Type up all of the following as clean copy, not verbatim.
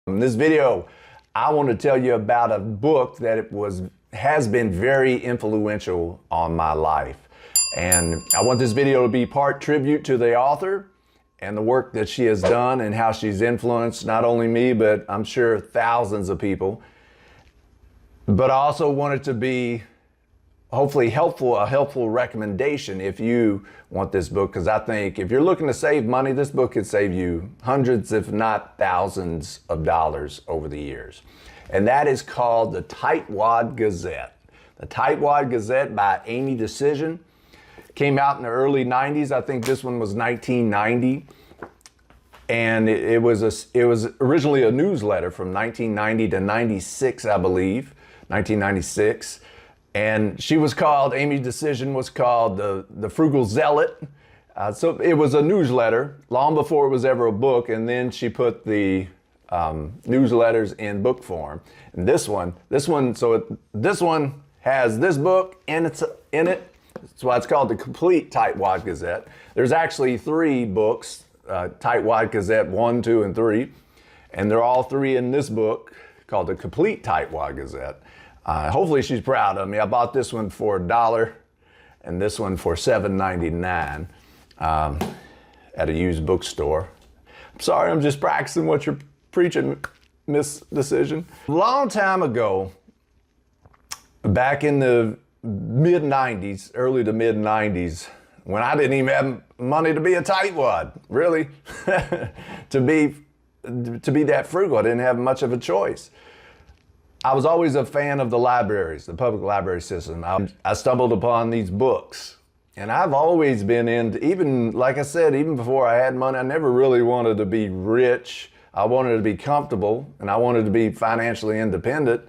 In this video, I want to tell you about a book that has been very influential on my life. And I want this video to be part tribute to the author and the work that she has done and how she's influenced not only me, but I'm sure thousands of people. But I also want it to be hopefully a helpful recommendation if you want this book, because I think if you're looking to save money, this book could save you hundreds, if not thousands of dollars over the years. And that is called the Tightwad Gazette. The Tightwad Gazette by Amy Dacyczyn. Came out in the early 90s. I think this one was 1990. And it was originally a newsletter from 1990 to 96, I believe, 1996. And she was called, Amy Dacyczyn was called the Frugal Zealot. So it was a newsletter long before it was ever a book. And then she put the newsletters in book form. And this one has this book in it. That's why it's called the Complete Tightwad Gazette. There's actually 3 books, Tightwad Gazette 1, 2, and 3. And they're all 3 in this book called the Complete Tightwad Gazette. Hopefully she's proud of me. I bought this one for $1 and this one for $7.99 at a used bookstore. I'm sorry, I'm just practicing what you're preaching, Miss Dacyczyn. A long time ago, back in the mid-90s, early to mid-90s, when I didn't even have money to be a tightwad, really, to be that frugal. I didn't have much of a choice. I was always a fan of the libraries, the public library system. I stumbled upon these books, and I've always been into, even, like I said, even before I had money, I never really wanted to be rich. I wanted to be comfortable, and I wanted to be financially independent,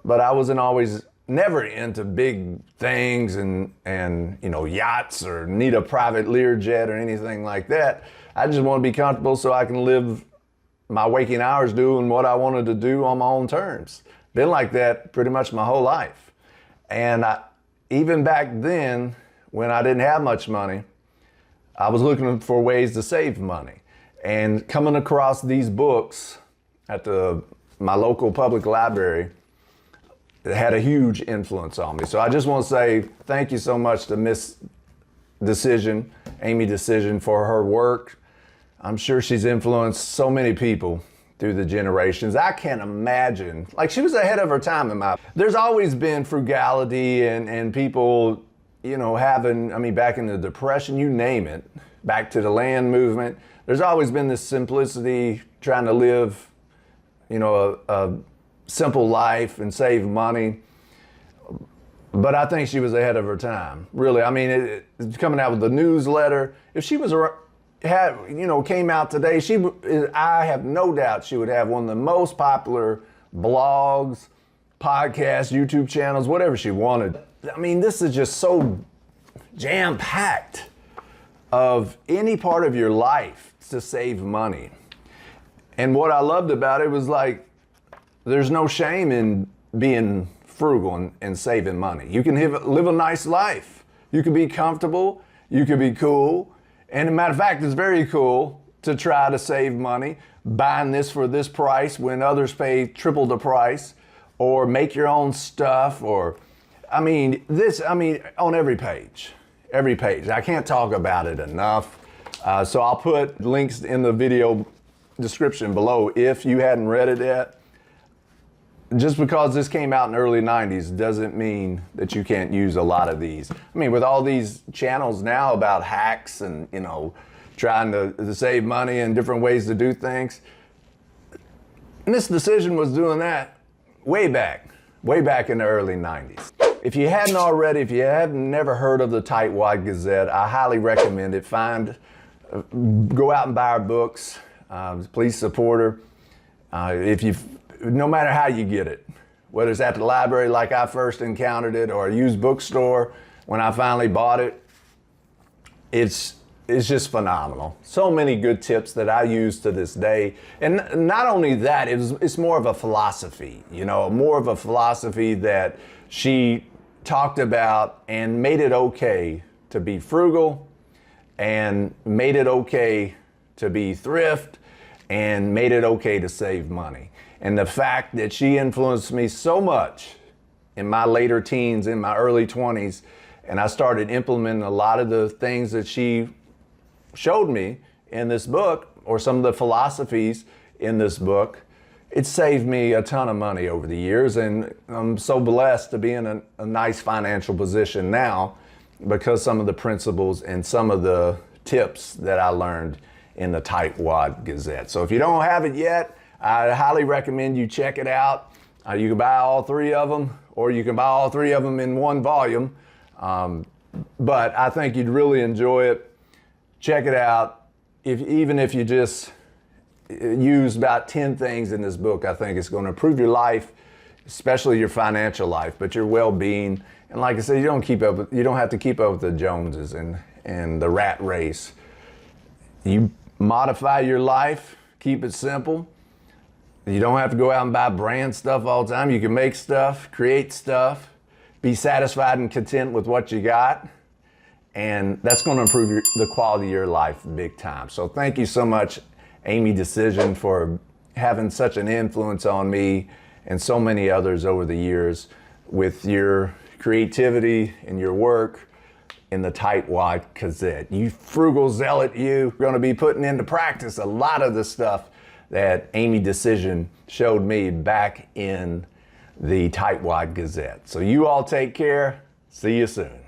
but I wasn't always, never into big things and you know, yachts or need a private Learjet or anything like that. I just want to be comfortable so I can live my waking hours doing what I wanted to do on my own terms. Been like that pretty much my whole life. And even back then, when I didn't have much money, I was looking for ways to save money. And coming across these books at my local public library, it had a huge influence on me. So I just want to say thank you so much to Miss Dacyczyn, Amy Dacyczyn, for her work. I'm sure she's influenced so many people through the generations. I can't imagine, like, she was ahead of her time in my, there's always been frugality and people, you know, having, I mean, back in the Depression, you name it, back to the land movement, there's always been this simplicity, trying to live, you know, a simple life and save money. But I think she was ahead of her time, really. I mean, coming out with the newsletter, if she was came out today, I have no doubt she would have one of the most popular blogs, podcasts, YouTube channels, whatever she wanted. I mean, this is just so jam-packed of any part of your life to save money. And what I loved about it was, like, there's no shame in being frugal and saving money. You can live a nice life. You can be comfortable. You can be cool. And as a matter of fact, it's very cool to try to save money, buying this for this price when others pay triple the price, or make your own stuff, or, on every page. I can't talk about it enough. So I'll put links in the video description below if you hadn't read it yet. Just because this came out in the early 90s doesn't mean that you can't use a lot of these. I mean, with all these channels now about hacks and, you know, trying to save money and different ways to do things, Miss Dacyczyn was doing that way back in the early 90s. If you hadn't already, if you have never heard of the Tightwad Gazette, I highly recommend it. Go out and buy her books. Please support her. No matter how you get it, whether it's at the library like I first encountered it, or a used bookstore when I finally bought it, it's just phenomenal. So many good tips that I use to this day. And not only that, it's more of a philosophy, you know, more of a philosophy that she talked about and made it okay to be frugal and made it okay to be thrift and made it okay to save money. And the fact that she influenced me so much in my later teens, in my early 20s, and I started implementing a lot of the things that she showed me in this book, or some of the philosophies in this book, it saved me a ton of money over the years. And I'm so blessed to be in a nice financial position now because some of the principles and some of the tips that I learned in the Tightwad Gazette. So if you don't have it yet, I highly recommend you check it out. You can buy all three of them, or you can buy all three of them in one volume. But I think you'd really enjoy it. Check it out. Even if you just use about 10 things in this book, I think it's going to improve your life, especially your financial life, but your well-being. And like I said, you don't have to keep up with the Joneses and the rat race. You modify your life, keep it simple. You don't have to go out and buy brand stuff all the time. You can make stuff, create stuff, be satisfied and content with what you got. And that's going to improve the quality of your life big time. So thank you so much, Amy Dacyczyn, for having such an influence on me and so many others over the years with your creativity and your work in the Tightwad Gazette. You frugal zealot, you're going to be putting into practice a lot of the stuff that Amy Dacyczyn showed me back in the Tightwad Gazette. So you all take care. See you soon.